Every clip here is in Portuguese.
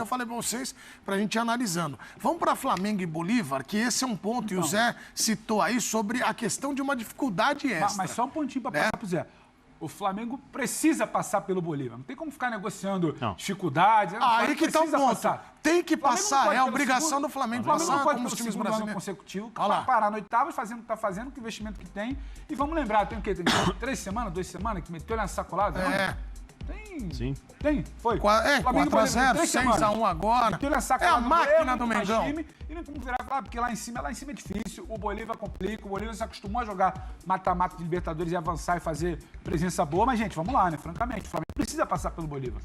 eu falei para vocês, para a gente ir analisando. Vamos para Flamengo e Bolívar, que esse é um ponto, e o Zé citou aí sobre a questão de uma dificuldade extra. Mas só um pontinho para passar pro Zé. O Flamengo precisa passar pelo Bolívar. Não tem como ficar negociando dificuldades. Aí que tá o ponto. Passar. Tem que passar. É a obrigação do Flamengo passar, não pode como os times ano brasileiros. consecutivo, parar no oitavo, fazendo o que tá fazendo, que investimento que tem. E vamos lembrar, tem o quê? Tem 3 semanas, 2 semanas, que meteu na sacolada? Tem. Sim. Tem, foi. 4x0, 6x1 agora. É a máquina do Mengão. E não tem como virar e falar, porque lá em cima é difícil, o Bolívar complica, o Bolívar se acostumou a jogar mata-mata de Libertadores e avançar e fazer presença boa, mas, gente, vamos lá, né? Francamente, o Flamengo precisa passar pelo Bolívar.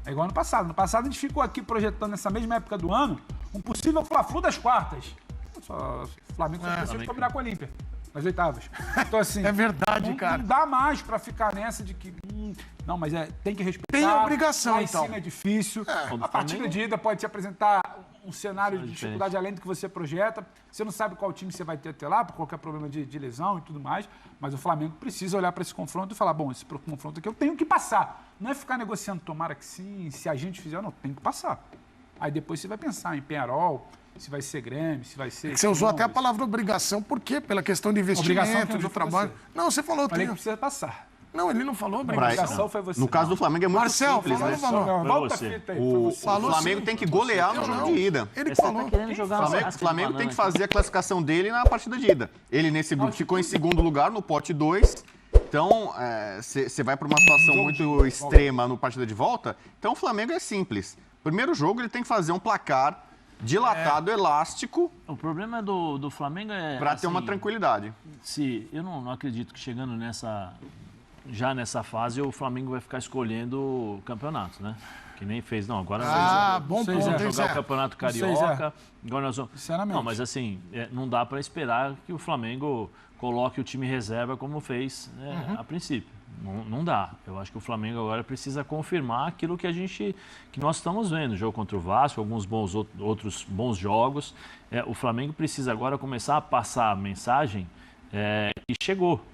É igual ano passado. No passado a gente ficou aqui projetando, nessa mesma época do ano, um possível Fla-Flu das quartas. O Flamengo só precisa de combinar com a Olímpia. Nas oitavas. Então, assim. É verdade, cara. Não dá mais pra ficar nessa de que. Não, mas tem que respeitar. Tem a obrigação, lá então. em cima é difícil. A partida de ida pode te apresentar um cenário de dificuldade além do que você projeta. Você não sabe qual time você vai ter até lá, por qualquer problema de lesão e tudo mais. Mas o Flamengo precisa olhar para esse confronto e falar: bom, esse confronto aqui eu tenho que passar. Não é ficar negociando, tomara que sim, se a gente fizer, não, tem que passar. Aí depois você vai pensar em Penharol, se vai ser Grêmio, se vai ser... Você usou até a palavra obrigação, por quê? Pela questão de investimento, de trabalho. Não, você falou... Falei que precisa passar. Não, ele não falou obrigação, foi você. No caso do Flamengo é muito simples, né? Volta a fita aí, o Flamengo tem que golear no jogo de ida. Ele falou. O Flamengo tem que fazer a classificação dele na partida de ida. Ele, nesse grupo, ficou em segundo lugar no pote 2. Então, você vai para uma situação muito extrema no partida de volta. Então, o Flamengo é simples. Primeiro jogo, ele tem que fazer um placar dilatado, elástico. O problema do Flamengo é... Para ter uma tranquilidade. Eu não acredito que chegando já nessa fase o Flamengo vai ficar escolhendo campeonatos, né? Que nem fez, não. Agora bom ponto, jogar o Campeonato Carioca. Agora nós vamos... Sinceramente. Não, mas assim, não dá para esperar que o Flamengo coloque o time reserva como fez a princípio. Não dá. Eu acho que o Flamengo agora precisa confirmar aquilo que nós estamos vendo. Jogo contra o Vasco, alguns outros bons jogos. O Flamengo precisa agora começar a passar a mensagem que chegou.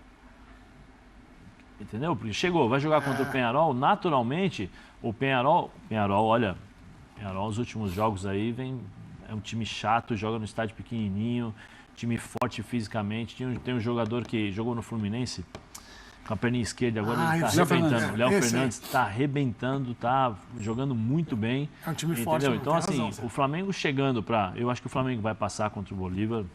Entendeu? Porque chegou, vai jogar contra o Penharol, naturalmente, o Penharol, olha, os últimos jogos aí é um time chato, joga no estádio pequenininho, time forte fisicamente. Tem um jogador que jogou no Fluminense, com a perninha esquerda, agora ele está arrebentando. O Léo Fernandes está arrebentando, está jogando muito bem. É um time entendeu? forte. Então, assim, o Flamengo chegando para... Eu acho que o Flamengo vai passar contra o Bolívar,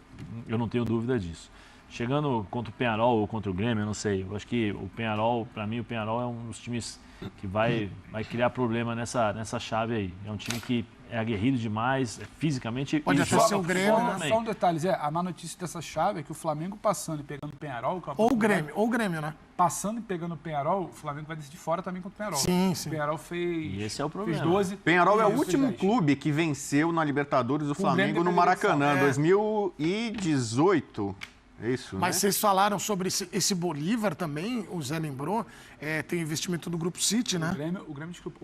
eu não tenho dúvida disso. Chegando contra o Penharol ou contra o Grêmio, eu não sei. Eu acho que o Penharol, para mim, o Penharol é um dos times que vai criar problema nessa chave aí. É um time que é aguerrido demais, fisicamente... Pode até ser o Grêmio, né? Só um detalhe, Zé, a má notícia dessa chave é que o Flamengo passando e pegando o Penharol... Ou o Grêmio, né? Passando e pegando o Penharol, o Flamengo vai decidir fora também contra o Penharol. Sim, sim. O Penharol fez... E esse é o problema. Fez 12. Penharol é o último clube que venceu na Libertadores do Flamengo no Maracanã, 2018. É isso, Mas né? vocês falaram sobre esse Bolívar também, o Zé lembrou, tem o investimento do Grupo City, né? O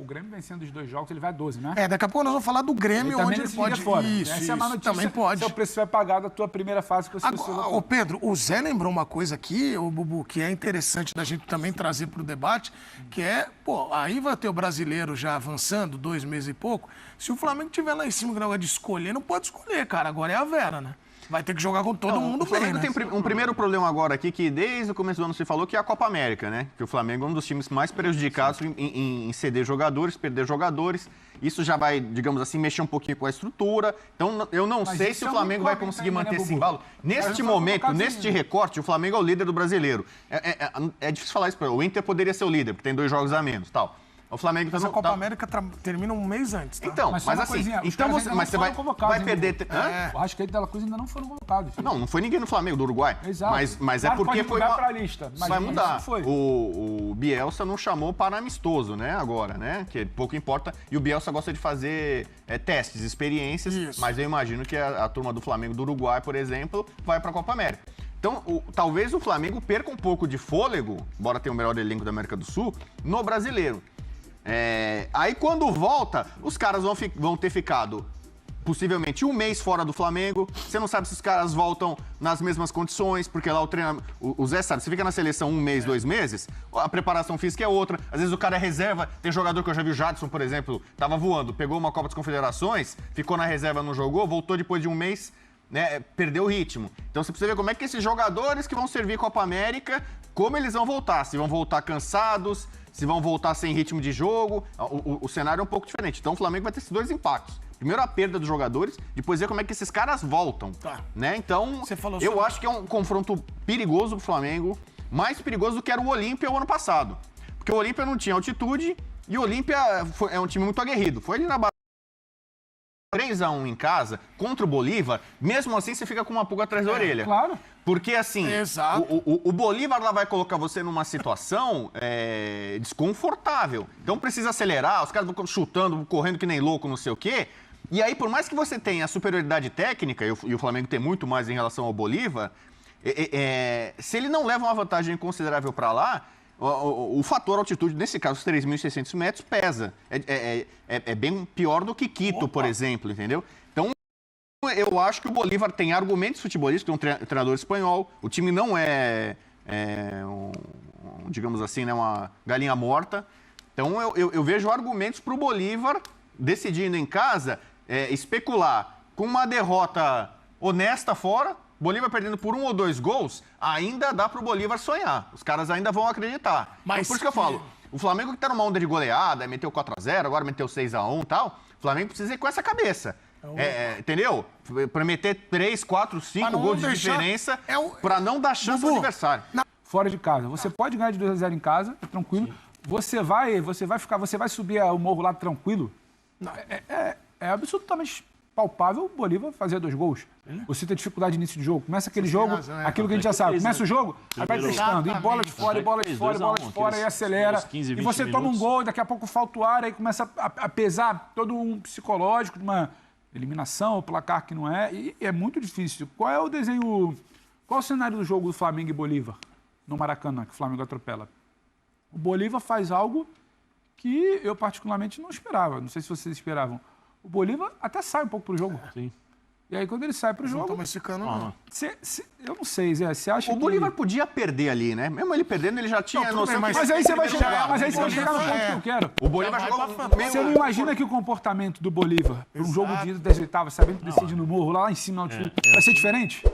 Grêmio vencendo os 2 jogos, ele vai a 12, né? Daqui a pouco nós vamos falar do Grêmio, onde ele pode... Fora. Isso, essa é a má notícia, também pode. Se é o preço vai pagar da tua primeira fase que você Ô Pedro, o Zé lembrou uma coisa aqui, o Bubu, que é interessante da gente também trazer para o debate, que aí vai ter o brasileiro já avançando, 2 meses e pouco. Se o Flamengo tiver lá em cima que de escolher, não pode escolher, cara. Agora é a Vera, né? Vai ter que jogar com todo mundo bem, né? O Flamengo tem um primeiro problema agora aqui, que desde o começo do ano se falou, que é a Copa América, né? Que o Flamengo é um dos times mais prejudicados em ceder jogadores, perder jogadores. Isso já vai, digamos assim, mexer um pouquinho com a estrutura. Então, eu não sei se o Flamengo vai conseguir manter esse embalo. Neste momento, neste recorte, o Flamengo é o líder do brasileiro. É difícil falar isso, o Inter poderia ser o líder, porque tem 2 jogos a menos, tal. O Flamengo mas a Copa América termina um mês antes, tá? Então, mas assim, mas você vai perder... O Arrascaeta e Dela Cruz ainda não foram convocados. Não foi ninguém no Flamengo, do Uruguai. Exato. Mas claro, é porque foi pra lista. Mas vai mudar. O Bielsa não chamou para amistoso, né, agora, né? Que pouco importa. E o Bielsa gosta de fazer testes, experiências. Isso. Mas eu imagino que a turma do Flamengo do Uruguai, por exemplo, vai para a Copa América. Então, talvez o Flamengo perca um pouco de fôlego, embora tenha o melhor elenco da América do Sul, no brasileiro. Aí quando volta, os caras vão ter ficado possivelmente um mês fora do Flamengo. Você não sabe se os caras voltam nas mesmas condições, porque lá o treinamento... O Zé sabe, você fica na seleção um mês, 2 meses, a preparação física é outra. Às vezes o cara é reserva. Tem jogador que eu já vi, o Jadson, por exemplo, tava voando, pegou uma Copa das Confederações, ficou na reserva, não jogou, voltou depois de um mês, né, perdeu o ritmo. Então você precisa ver como é que esses jogadores que vão servir Copa América, como eles vão voltar. Se vão voltar cansados, se vão voltar sem ritmo de jogo. O cenário é um pouco diferente. Então o Flamengo vai ter esses 2 impactos. Primeiro a perda dos jogadores, depois ver como é que esses caras voltam. Tá. Né? Então, eu acho que é um confronto perigoso pro Flamengo, mais perigoso do que era o Olímpia o ano passado. Porque o Olímpia não tinha altitude e o Olímpia é um time muito aguerrido. Foi ali na base 3-1 em casa, contra o Bolívar, mesmo assim você fica com uma pulga atrás da orelha. Claro. Porque, assim, o Bolívar lá vai colocar você numa situação desconfortável. Então precisa acelerar, os caras vão chutando, correndo que nem louco, não sei o quê. E aí, por mais que você tenha a superioridade técnica, e o Flamengo tem muito mais em relação ao Bolívar, se ele não leva uma vantagem considerável para lá, o fator altitude, nesse caso, os 3.600 metros, pesa. É bem pior do que Quito, por exemplo, entendeu? Então, eu acho que o Bolívar tem argumentos futebolísticos, tem um treinador espanhol, o time não digamos assim, né, uma galinha morta. Então, eu vejo argumentos para o Bolívar, decidindo em casa, especular com uma derrota honesta fora, Bolívar perdendo por 1 ou 2 gols, ainda dá pro Bolívar sonhar. Os caras ainda vão acreditar. Mas então, por isso que eu falo, o Flamengo que tá numa onda de goleada, meteu 4-0, agora meteu 6-1 e tal, o Flamengo precisa ir com essa cabeça. Entendeu? Pra meter 3, 4, 5 gols de diferença, pra não dar chance ao adversário. Fora de casa. Você pode ganhar de 2-0 em casa, é tranquilo. Você vai subir o morro lá tranquilo. É absolutamente palpável o Bolívar fazer 2 gols. Você tem dificuldade de início de jogo. Começa aquele jogo, aquilo que a gente já sabe. Começa o jogo, aí vai testando. E bola de fora, e bola de fora, e bola de fora, e acelera. E você toma um gol, e daqui a pouco falta o ar, aí começa a pesar todo um psicológico de uma eliminação, o placar que não é. E é muito difícil. Qual é o desenho... Qual é o cenário do jogo do Flamengo e Bolívar no Maracanã, que o Flamengo atropela? O Bolívar faz algo que eu particularmente não esperava. Não sei se vocês esperavam. O Bolívar até sai um pouco pro jogo. Sim. E aí, quando ele sai pro jogo... Não tô mexicano, não. Eu não sei, Zé. Você acha O que... Bolívar podia perder ali, né? Mesmo ele perdendo, ele já tinha noção... Mas aí você vai chegar, no ponto que eu quero. O Bolívar jogou... Você não imagina que o comportamento do Bolívar, para um jogo de ida das oitavas, sabendo que decide no morro, lá em cima, na altitude, vai ser diferente?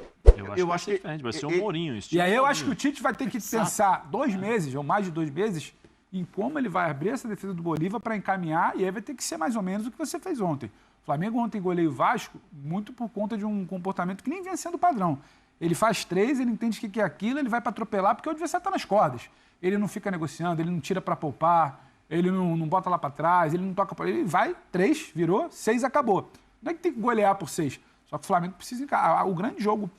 Eu acho que diferente, vai ser um Mourinho. E aí eu acho que o Tite vai ter que pensar 2 meses, ou mais de 2 meses, em como ele vai abrir essa defesa do Bolívar para encaminhar, e aí vai ter que ser mais ou menos o que você fez ontem. O Flamengo ontem goleia o Vasco muito por conta de um comportamento que nem vinha sendo padrão. Ele faz 3, ele entende o que é aquilo, ele vai para atropelar, porque o adversário está nas cordas. Ele não fica negociando, ele não tira para poupar, ele não bota lá para trás, ele não toca para... Ele vai, 3, virou, 6, acabou. Não é que tem que golear por 6. Só que o Flamengo precisa encarar. O grande jogo,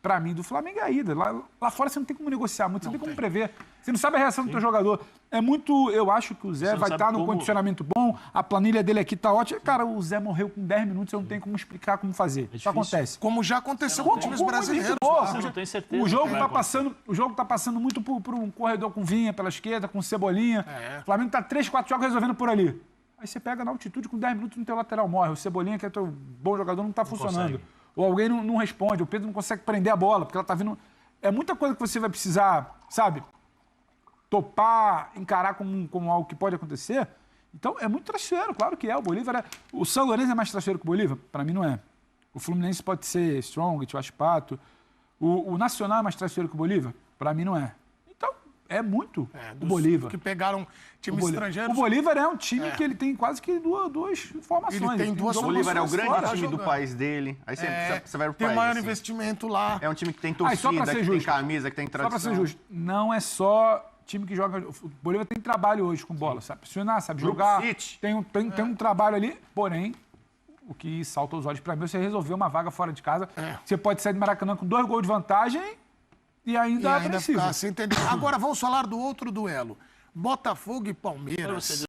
para mim, do Flamengo é a ida. Lá fora você não tem como negociar muito, você não tem como prever. Você não sabe a reação do teu jogador. É muito... Eu acho que o Zé vai estar num condicionamento bom, a planilha dele aqui tá ótima. Cara, o Zé morreu com 10 minutos, eu não tenho como explicar como fazer. Isso acontece. Como já aconteceu com times brasileiros. Você não tem certeza. O jogo tá passando muito por um corredor com Vinha pela esquerda, com Cebolinha. O Flamengo tá 3, 4 jogos resolvendo por ali. Aí você pega na altitude, com 10 minutos no teu lateral morre. O Cebolinha, que é teu bom jogador, não tá funcionando. Consegue. Ou alguém não responde, o Pedro não consegue prender a bola, porque ela tá vindo... É muita coisa que você vai precisar, sabe, topar, encarar como algo que pode acontecer. Então, é muito traiçoeiro, claro que é. O Bolívar O São Lourenço é mais traiçoeiro que o Bolívar? Para mim, não é. O Fluminense pode ser Strong, Pato. O Nacional é mais traiçoeiro que o Bolívar? Para mim, não é. Então, é muito o Bolívar. Que pegaram times estrangeiros. O Bolívar é um time que ele tem quase que duas formações. Ele tem duas O Bolívar é o grande fora. time do país dele. Aí você vai pro Tem país. o maior assim. investimento lá. É um time que tem Só pra torcida, ser que justo. tem camisa, que tem Só tradição. para ser justo, não é só time que joga... O Bolívar tem trabalho hoje com bola, sabe pressionar, sabe Grupo jogar. City. Tem um trabalho ali, porém, o que salta os olhos para mim é você resolver uma vaga fora de casa. Você pode sair do Maracanã com 2 gols de vantagem e ainda apreensivo. Ficar sem entender. Agora vamos falar do outro duelo. Botafogo e Palmeiras.